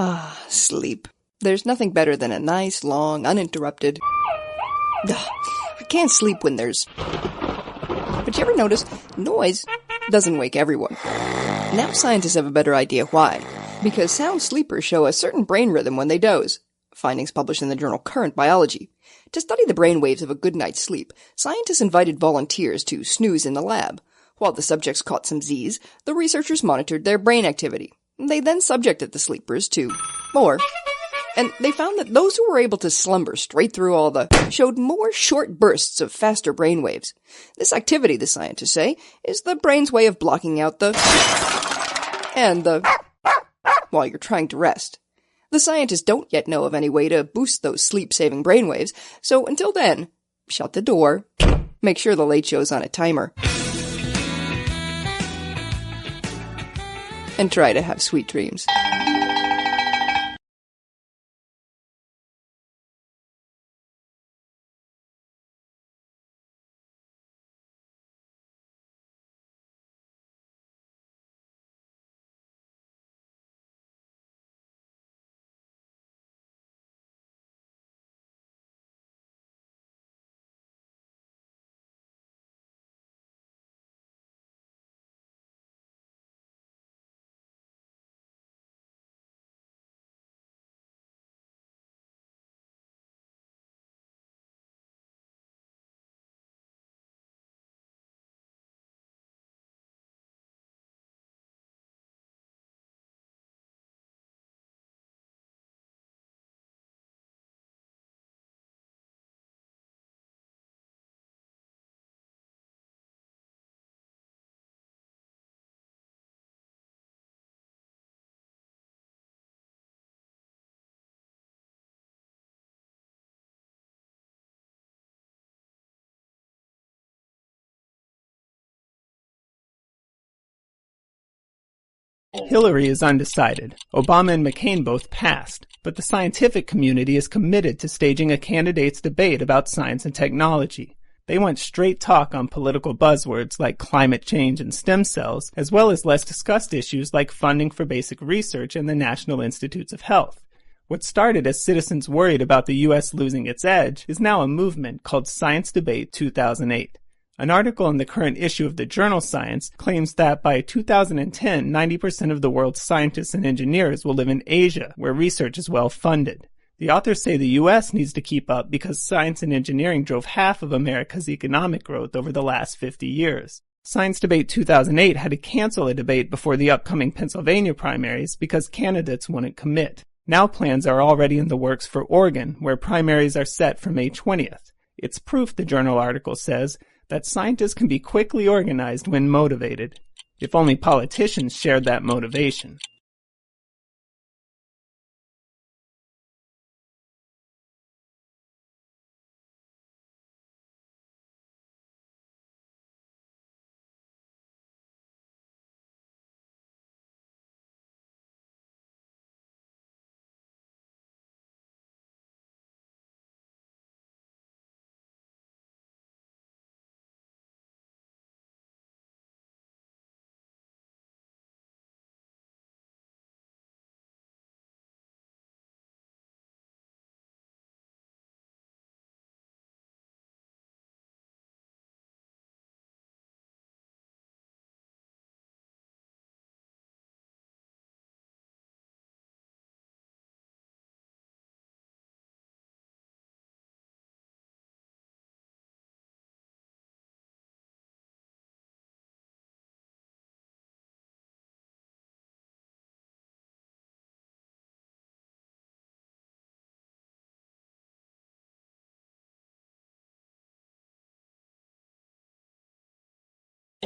Ah, sleep. There's nothing better than a nice, long, uninterrupted... Ugh, I can't sleep when there's... But you ever notice, noise doesn't wake everyone. Now scientists have a better idea why. Because sound sleepers show a certain brain rhythm when they doze. Findings published in the journal Current Biology. To study the brain waves of a good night's sleep, scientists invited volunteers to snooze in the lab. While the subjects caught some Z's, the researchers monitored their brain activity. They then subjected the sleepers to more. And they found that those who were able to slumber straight through all the showed more short bursts of faster brain waves. This activity, the scientists say, is the brain's way of blocking out the and the while you're trying to rest. The scientists don't yet know of any way to boost those sleep-saving brainwaves, so until then, shut the door, make sure the late show's on a timer, and try to have sweet dreams. Hillary is undecided. Obama and McCain both passed, but the scientific community is committed to staging a candidates' debate about science and technology. They want straight talk on political buzzwords like climate change and stem cells, as well as less discussed issues like funding for basic research and the National Institutes of Health. What started as citizens worried about the U.S. losing its edge is now a movement called Science Debate 2008. An article in the current issue of the journal Science claims that by 2010, 90% of the world's scientists and engineers will live in Asia, where research is well funded. The authors say the U.S. needs to keep up because science and engineering drove half of America's economic growth over the last 50 years. Science Debate 2008 had to cancel a debate before the upcoming Pennsylvania primaries because candidates wouldn't commit. Now plans are already in the works for Oregon, where primaries are set for May 20th. It's proof, the journal article says, that scientists can be quickly organized when motivated, if only politicians shared that motivation.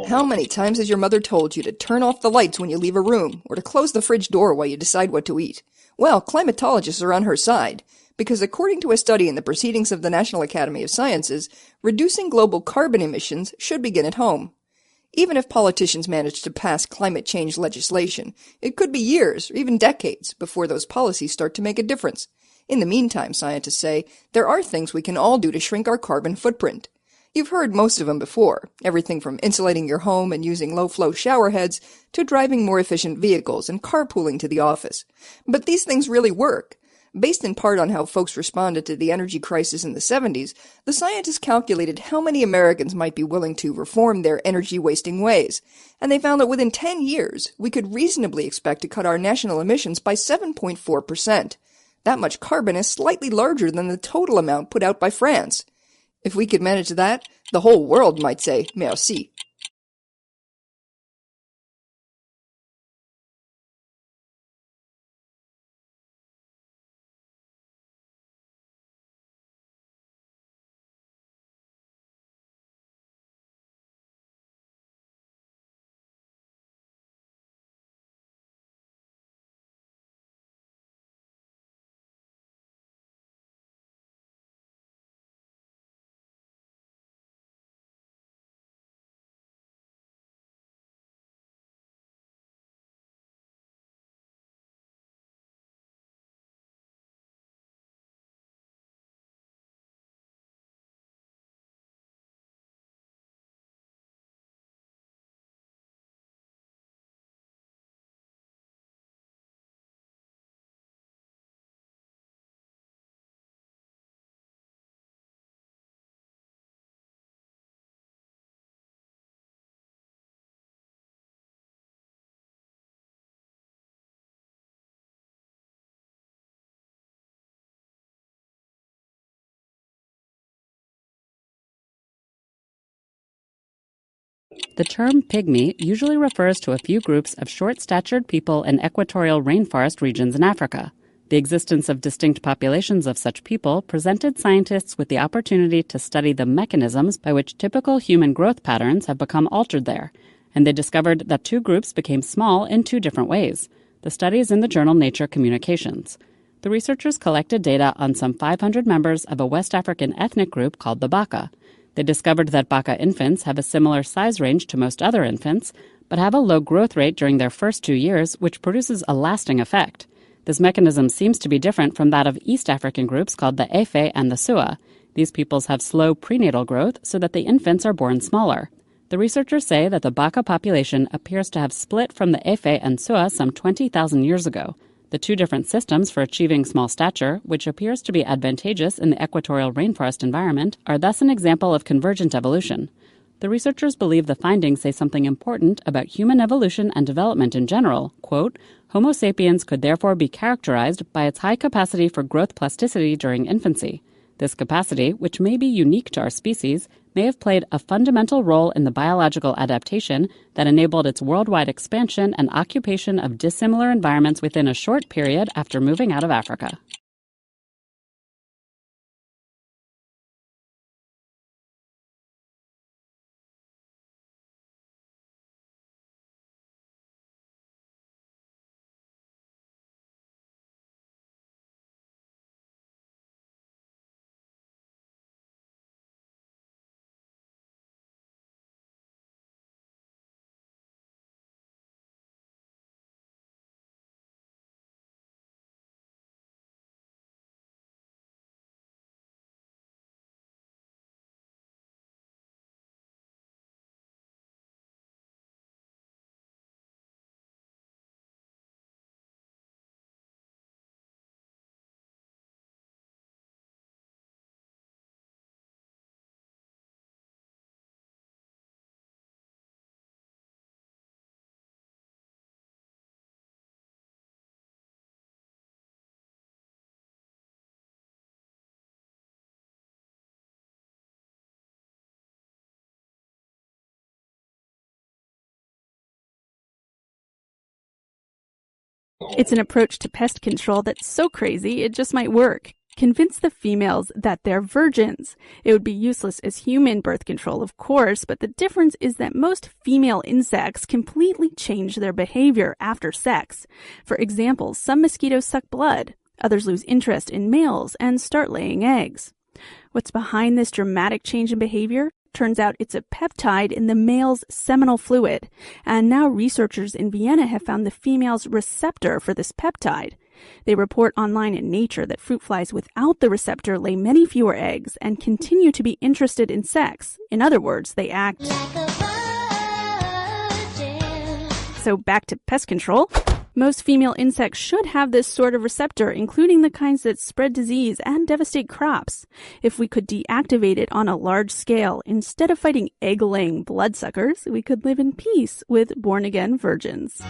How many times has your mother told you to turn off the lights when you leave a room, or to close the fridge door while you decide what to eat? Well, climatologists are on her side, because according to a study in the Proceedings of the National Academy of Sciences, reducing global carbon emissions should begin at home. Even if politicians manage to pass climate change legislation, it could be years, or even decades, before those policies start to make a difference. In the meantime, scientists say, there are things we can all do to shrink our carbon footprint. You've heard most of them before, everything from insulating your home and using low-flow shower heads to driving more efficient vehicles and carpooling to the office. But these things really work. Based in part on how folks responded to the energy crisis in the 70s, the scientists calculated how many Americans might be willing to reform their energy-wasting ways, and they found that within 10 years, we could reasonably expect to cut our national emissions by 7.4%. That much carbon is slightly larger than the total amount put out by France. If we could manage that, the whole world might say merci. The term pygmy usually refers to a few groups of short-statured people in equatorial rainforest regions in Africa. The existence of distinct populations of such people presented scientists with the opportunity to study the mechanisms by which typical human growth patterns have become altered there, and they discovered that two groups became small in two different ways. The study is in the journal Nature Communications. The researchers collected data on some 500 members of a West African ethnic group called the Baka. They discovered that Baka infants have a similar size range to most other infants, but have a low growth rate during their first 2 years, which produces a lasting effect. This mechanism seems to be different from that of East African groups called the Efe and the Sua. These peoples have slow prenatal growth so that the infants are born smaller. The researchers say that the Baka population appears to have split from the Efe and Sua some 20,000 years ago. The two different systems for achieving small stature, which appears to be advantageous in the equatorial rainforest environment, are thus an example of convergent evolution. The researchers believe the findings say something important about human evolution and development in general. Quote, Homo sapiens could therefore be characterized by its high capacity for growth plasticity during infancy. This capacity, which may be unique to our species, may have played a fundamental role in the biological adaptation that enabled its worldwide expansion and occupation of dissimilar environments within a short period after moving out of Africa. It's an approach to pest control that's so crazy it just might work. Convince the females that they're virgins. It would be useless as human birth control, of course, but the difference is that most female insects completely change their behavior after sex. For example, some mosquitoes suck blood. Others lose interest in males and start laying eggs. What's behind this dramatic change in behavior? Turns out it's a peptide in the male's seminal fluid, and now researchers in Vienna have found the female's receptor for this peptide. They report online in Nature that fruit flies without the receptor lay many fewer eggs and continue to be interested in sex. In other words, they act like a virgin. So back to pest control. Most female insects should have this sort of receptor, including the kinds that spread disease and devastate crops. If we could deactivate it on a large scale, instead of fighting egg-laying bloodsuckers, we could live in peace with born-again virgins.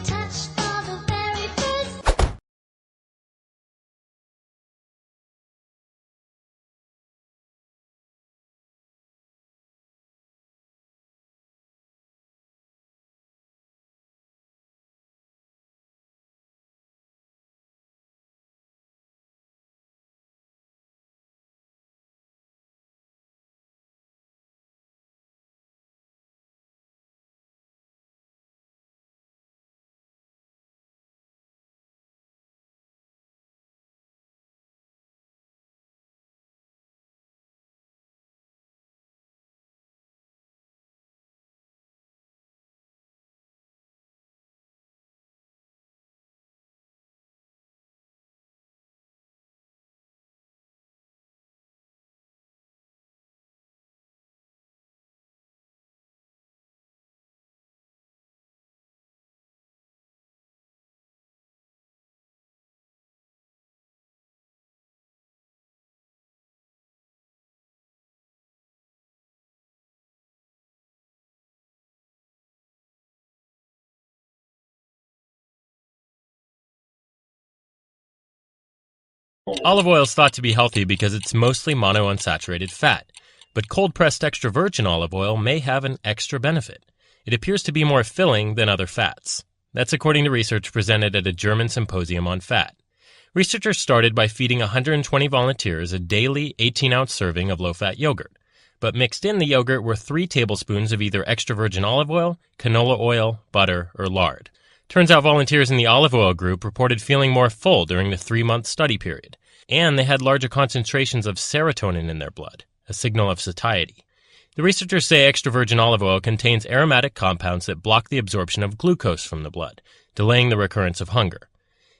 Olive oil is thought to be healthy because it's mostly monounsaturated fat, but cold-pressed extra virgin olive oil may have an extra benefit. It appears to be more filling than other fats. That's according to research presented at a German symposium on fat. Researchers started by feeding 120 volunteers a daily 18-ounce serving of low-fat yogurt, but mixed in the yogurt were 3 tablespoons of either extra virgin olive oil, canola oil, butter, or lard. Turns out volunteers in the olive oil group reported feeling more full during the 3-month study period, and they had larger concentrations of serotonin in their blood, a signal of satiety. The researchers say extra virgin olive oil contains aromatic compounds that block the absorption of glucose from the blood, delaying the recurrence of hunger.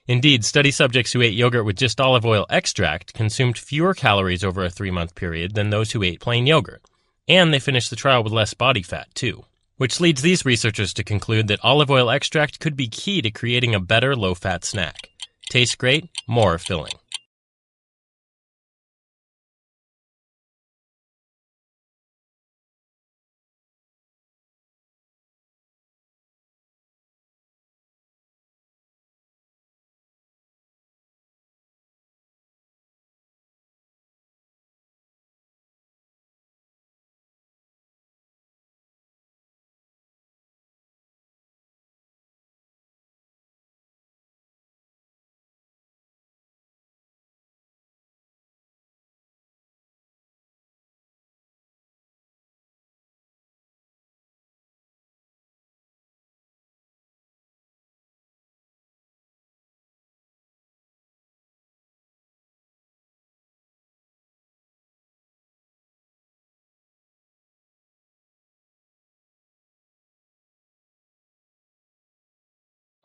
Indeed, study subjects who ate yogurt with just olive oil extract consumed fewer calories over a 3-month period than those who ate plain yogurt, and they finished the trial with less body fat, too. Which leads these researchers to conclude that olive oil extract could be key to creating a better low-fat snack. Tastes great, more filling.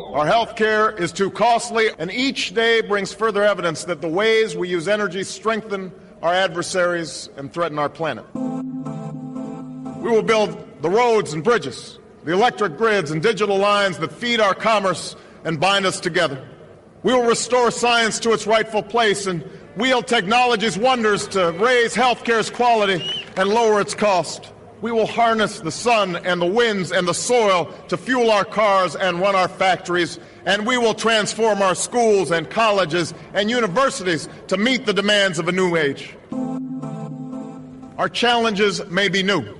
Our health care is too costly, and each day brings further evidence that the ways we use energy strengthen our adversaries and threaten our planet. We will build the roads and bridges, the electric grids and digital lines that feed our commerce and bind us together. We will restore science to its rightful place and wield technology's wonders to raise health care's quality and lower its cost. We will harness the sun and the winds and the soil to fuel our cars and run our factories, and we will transform our schools and colleges and universities to meet the demands of a new age. Our challenges may be new.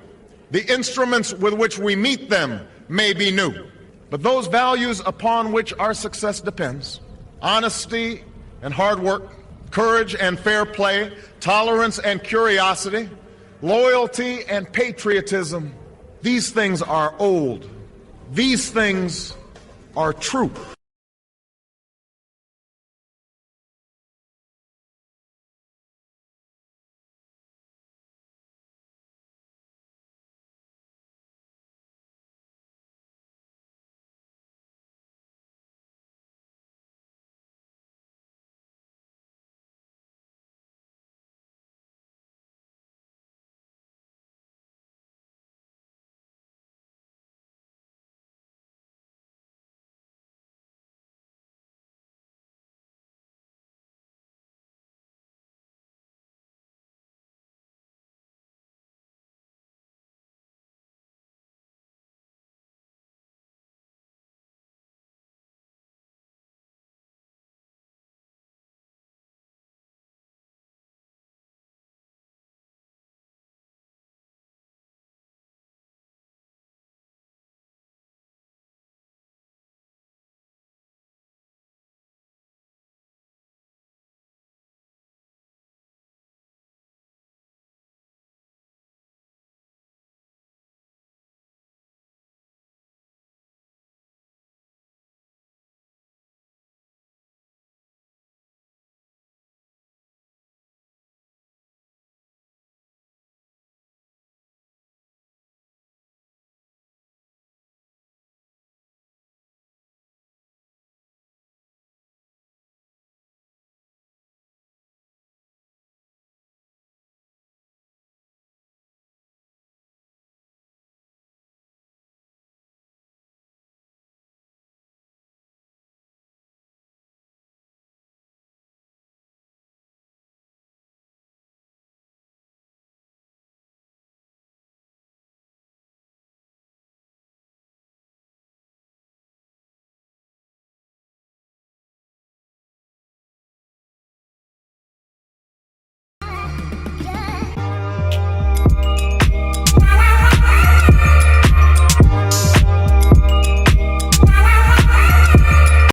The instruments with which we meet them may be new. But those values upon which our success depends, honesty and hard work, courage and fair play, tolerance and curiosity, loyalty and patriotism, these things are old. These things are true.